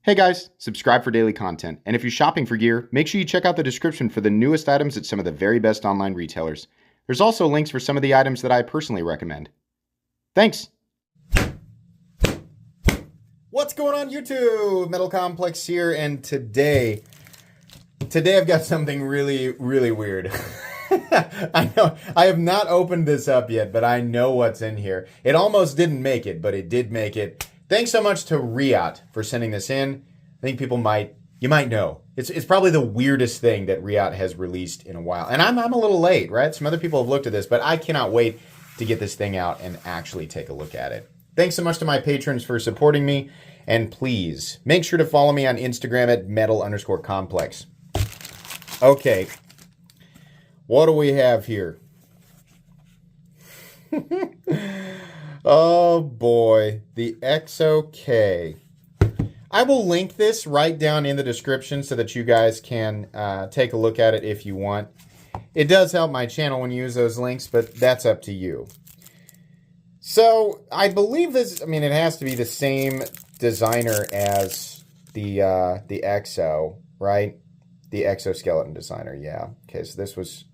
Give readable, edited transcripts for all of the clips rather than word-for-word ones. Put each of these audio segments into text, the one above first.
Hey guys, subscribe for daily content. And if you're shopping for gear, make sure you check out the description for the newest items at some of the very best online retailers. There's also links for some of the items that I personally recommend. Thanks! What's going on YouTube? Metal Complex here, and today I've got something really weird. I know I have not opened this up yet, but I know what's in here. It almost didn't make it, but it did make it. Thanks so much to Reate for sending this in. I think you might know. It's probably the weirdest thing that Reate has released in a while. And I'm a little late, right? Some other people have looked at this, but I cannot wait to get this thing out and actually take a look at it. Thanks so much to my patrons for supporting me. And please, make sure to follow me on Instagram at metal_complex. Okay. What do we have here? Oh boy, the Exo-K. I will link this right down in the description so that you guys can take a look at it if you want. It does help my channel when you use those links, but that's up to you. So, I believe this, it has to be the same designer as the Exo, right? The exoskeleton designer, yeah. Okay, so this was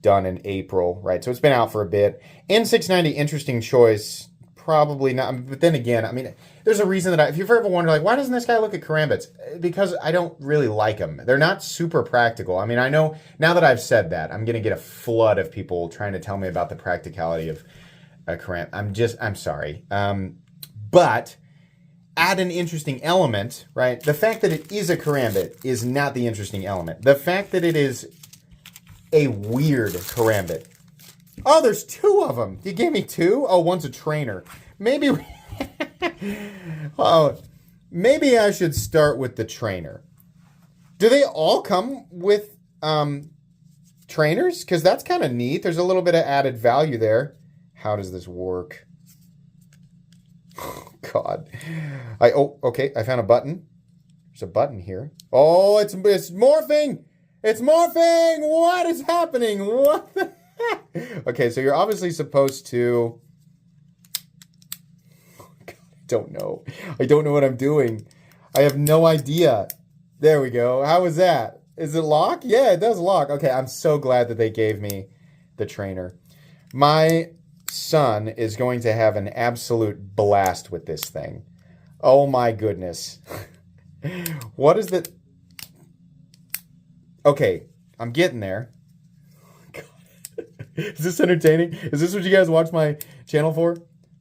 done in April, right? So it's been out for a bit. N690, interesting choice. Probably not, but then again, there's a reason that if you've ever wondered, like, why doesn't this guy look at karambits? Because I don't really like them. They're not super practical. I know, now that I've said that, I'm going to get a flood of people trying to tell me about the practicality of a karambit. I'm sorry. But add an interesting element, right? The fact that it is a karambit is not the interesting element. The fact that it is a weird karambit. Oh, there's two of them. You gave me two? Oh, one's a trainer. Maybe maybe I should start with the trainer. Do they all come with trainers? Because that's kind of neat. There's a little bit of added value there. How does this work? Oh, God. Okay. I found a button. There's a button here. Oh, it's morphing. It's morphing. What is happening? What the Okay, so you're obviously supposed to... God, I don't know. I don't know what I'm doing. I have no idea. There we go. How was that? Is it lock? Yeah, it does lock. Okay, I'm so glad that they gave me the trainer. My son is going to have an absolute blast with this thing. Oh my goodness. What is the... Okay, I'm getting there. Is this entertaining? Is this what you guys watch my channel for?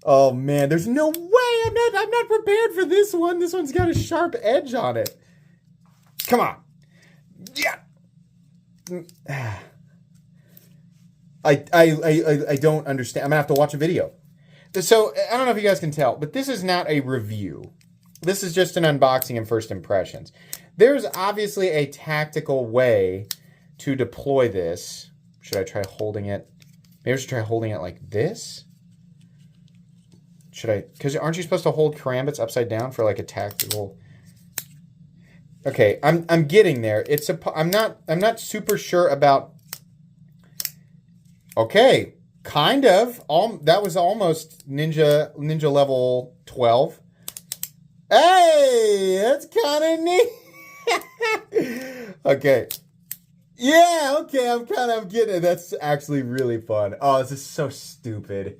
Oh man, there's no way I'm not prepared for this one. This one's got a sharp edge on it. Come on. Yeah. I don't understand. I'm gonna have to watch a video. So I don't know if you guys can tell, but this is not a review. This is just an unboxing and first impressions. There's obviously a tactical way to deploy this. Should I try holding it? Maybe I should try holding it like this? Should I? Because aren't you supposed to hold karambits upside down for like a tactical? Okay, I'm getting there. I'm not super sure about. Okay, kind of. That was almost ninja level 12. Hey, that's kind of neat. Okay. Yeah, okay, I'm getting it. That's actually really fun. Oh, this is so stupid.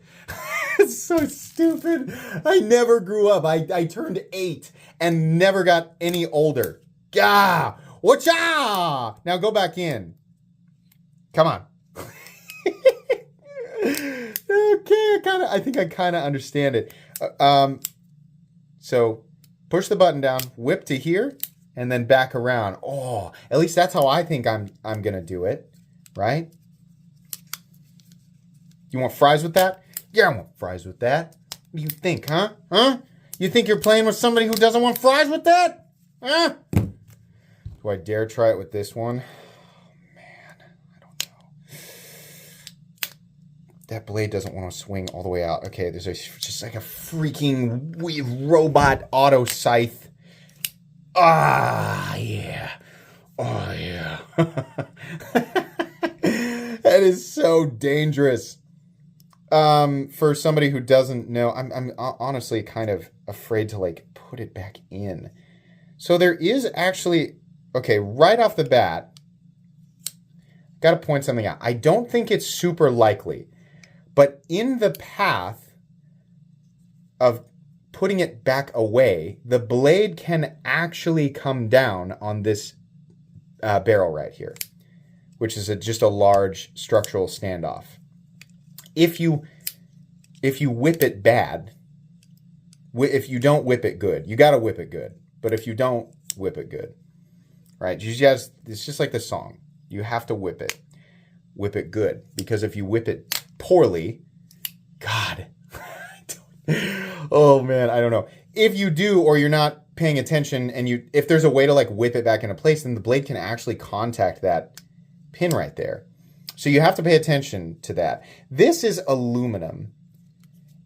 It's so stupid. I never grew up. I turned 8 and never got any older. Gah! Whatcha! Now go back in. Come on. Okay, I think I kind of understand it. So, push the button down, whip to here. And then back around. Oh, at least that's how I think I'm gonna do it, right? You want fries with that? Yeah, I want fries with that. What do you think, huh? Huh? You think you're playing with somebody who doesn't want fries with that? Huh? Do I dare try it with this one? Oh, man, I don't know. That blade doesn't want to swing all the way out. Okay, there's just like a freaking robot auto scythe. Ah, yeah. Oh, yeah. That is so dangerous. For somebody who doesn't know, I'm honestly kind of afraid to like put it back in. So there is actually, okay, right off the bat, got to point something out. I don't think it's super likely, but in the path of putting it back away, the blade can actually come down on this barrel right here, which is just a large structural standoff. If you whip it bad, if you don't whip it good, you got to whip it good. But if you don't, whip it good, right? It's just like the song. You have to whip it good. Because if you whip it poorly, God, oh man, I don't know. If you do, or you're not paying attention, and if there's a way to like whip it back into place, then the blade can actually contact that pin right there. So you have to pay attention to that. This is aluminum,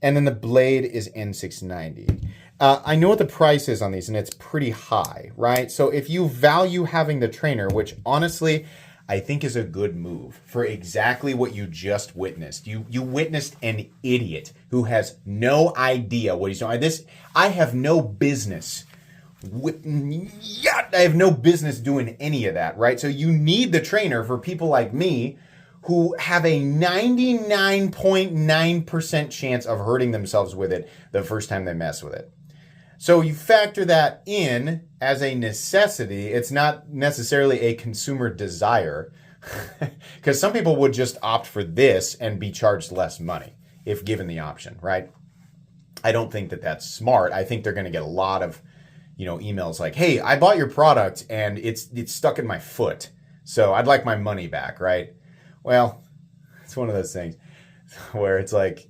and then the blade is N690. I know what the price is on these, and it's pretty high, right? So if you value having the trainer, which honestly I think is a good move for exactly what you just witnessed. You witnessed an idiot who has no idea what he's doing. I have no business. I have no business doing any of that, right? So you need the trainer for people like me who have a 99.9% chance of hurting themselves with it the first time they mess with it. So you factor that in as a necessity. It's not necessarily a consumer desire, because some people would just opt for this and be charged less money if given the option, right? I don't think that that's smart. I think they're going to get a lot of, emails like, "Hey, I bought your product and it's stuck in my foot, so I'd like my money back," right? Well, it's one of those things where it's like,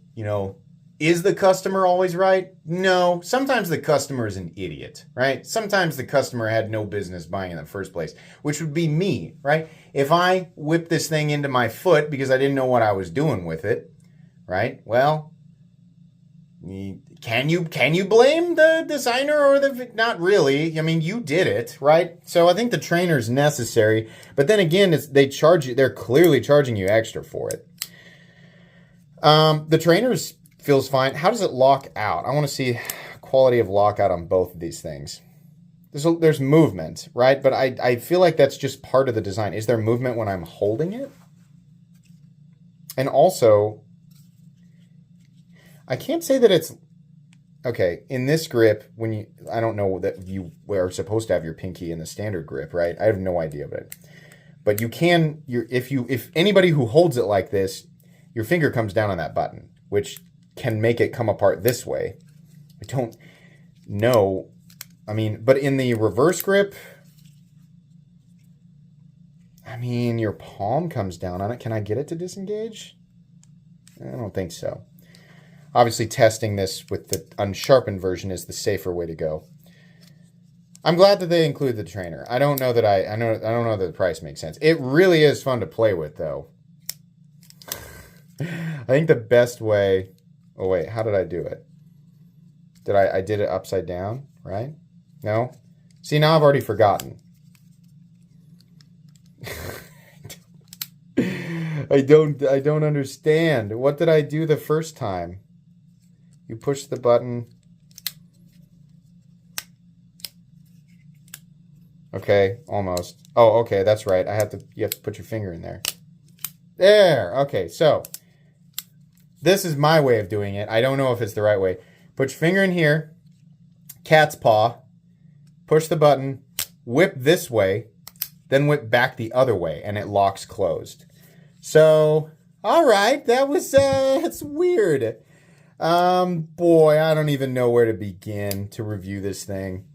is the customer always right? No. Sometimes the customer is an idiot, right? Sometimes the customer had no business buying in the first place, which would be me, right? If I whip this thing into my foot because I didn't know what I was doing with it, right? Well, can you blame the designer or not really? I mean, you did it, right? So I think the trainer is necessary, but then again, they're clearly charging you extra for it. The trainers feels fine. How does it lock out? I want to see quality of lockout on both of these things. There's movement, right? But I feel like that's just part of the design. Is there movement when I'm holding it? And also, I can't say that it's okay in this grip. I don't know that you are supposed to have your pinky in the standard grip, right? I have no idea about it. But you can. If anybody who holds it like this, your finger comes down on that button, which can make it come apart this way. I don't know. I mean, but in the reverse grip, I mean, your palm comes down on it. Can I get it to disengage? I don't think so. Obviously, testing this with the unsharpened version is the safer way to go. I'm glad that they include the trainer. I don't know that I don't know that the price makes sense. It really is fun to play with, though. I think the best way. Oh wait, how did I do it? I did it upside down, right? No? See, now I've already forgotten. I don't understand. What did I do the first time? You push the button. Okay, almost. Oh, okay, that's right. You have to put your finger in there. There. Okay, so this is my way of doing it. I don't know if it's the right way. Put your finger in here, cat's paw, push the button, whip this way, then whip back the other way, and it locks closed. So, all right, it's weird. Boy, I don't even know where to begin to review this thing.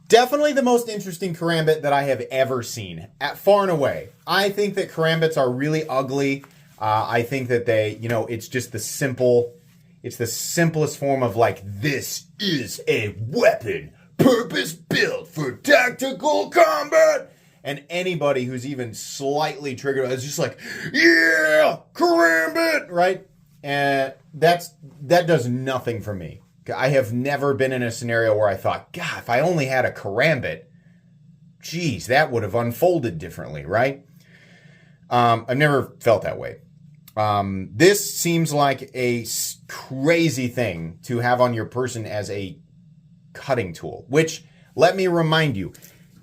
Definitely the most interesting karambit that I have ever seen, at far and away. I think that karambits are really ugly. I think that it's just the simplest form of like, this is a weapon purpose built for tactical combat. And anybody who's even slightly triggered is just like, yeah, karambit, right? And that does nothing for me. I have never been in a scenario where I thought, God, if I only had a karambit, geez, that would have unfolded differently, right? I've never felt that way. This seems like a crazy thing to have on your person as a cutting tool, which let me remind you,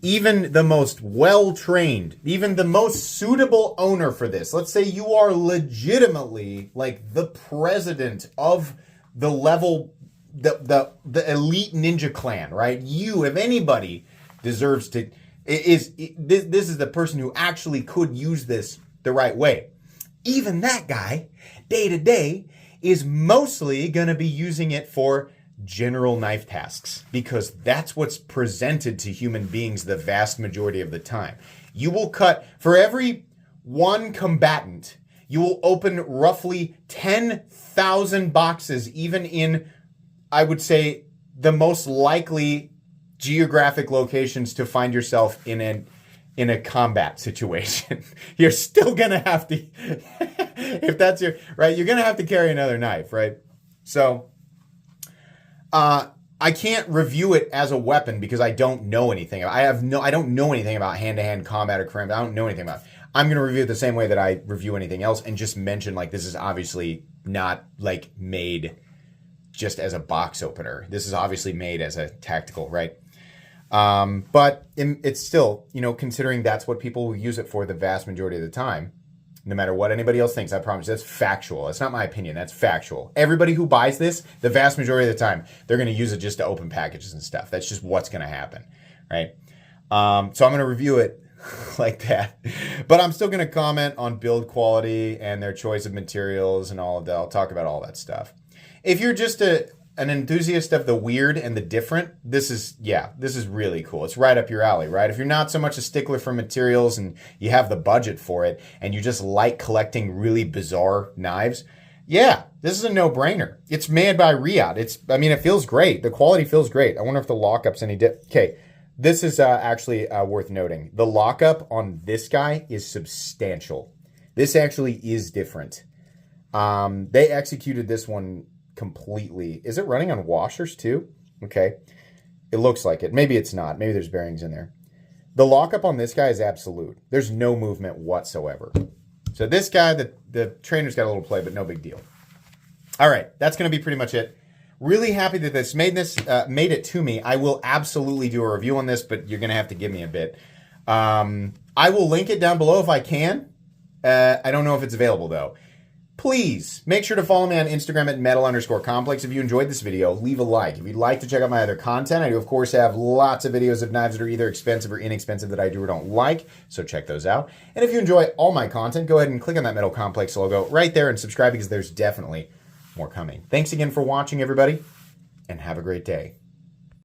even the most well-trained, even the most suitable owner for this, let's say you are legitimately like the president of the level, the elite ninja clan, right? You, if anybody, deserves to, this is the person who actually could use this the right way. Even that guy, day to day, is mostly going to be using it for general knife tasks, because that's what's presented to human beings the vast majority of the time. You will cut, for every one combatant, you will open roughly 10,000 boxes, even in, I would say, the most likely geographic locations to find yourself in a combat situation. You're still gonna have to, if that's your, right, you're gonna have to carry another knife, right? So, I can't review it as a weapon because I don't know anything. I don't know anything about hand-to-hand combat or crimp. I don't know anything about it. I'm gonna review it the same way that I review anything else, and just mention, like, this is obviously not like made just as a box opener. This is obviously made as a tactical, right? But it's still, you know, considering that's what people will use it for the vast majority of the time, no matter what anybody else thinks, I promise that's factual. That's not my opinion. That's factual. Everybody who buys this, the vast majority of the time, they're going to use it just to open packages and stuff. That's just what's going to happen, right? So I'm going to review it like that, but I'm still going to comment on build quality and their choice of materials and all of that. I'll talk about all that stuff. If you're just an enthusiast of the weird and the different, this is really cool. It's right up your alley, right? If you're not so much a stickler for materials and you have the budget for it and you just like collecting really bizarre knives, yeah, this is a no-brainer. It's made by Reate. It feels great. The quality feels great. I wonder if the lockup's any okay, this is actually worth noting. The lockup on this guy is substantial. This actually is different. They executed this one completely. Is it running on washers too? Okay. It looks like it. Maybe it's not. Maybe there's bearings in there. The lockup on this guy is absolute. There's no movement whatsoever. So this guy, the trainer's got a little play, but no big deal. All right. That's going to be pretty much it. Really happy that this made it to me. I will absolutely do a review on this, but you're going to have to give me a bit. I will link it down below if I can. I don't know if it's available though. Please make sure to follow me on Instagram at metal_complex. If you enjoyed this video, leave a like. If you'd like to check out my other content, I do, of course, have lots of videos of knives that are either expensive or inexpensive that I do or don't like, so check those out. And if you enjoy all my content, go ahead and click on that Metal Complex logo right there and subscribe, because there's definitely more coming. Thanks again for watching, everybody, and have a great day.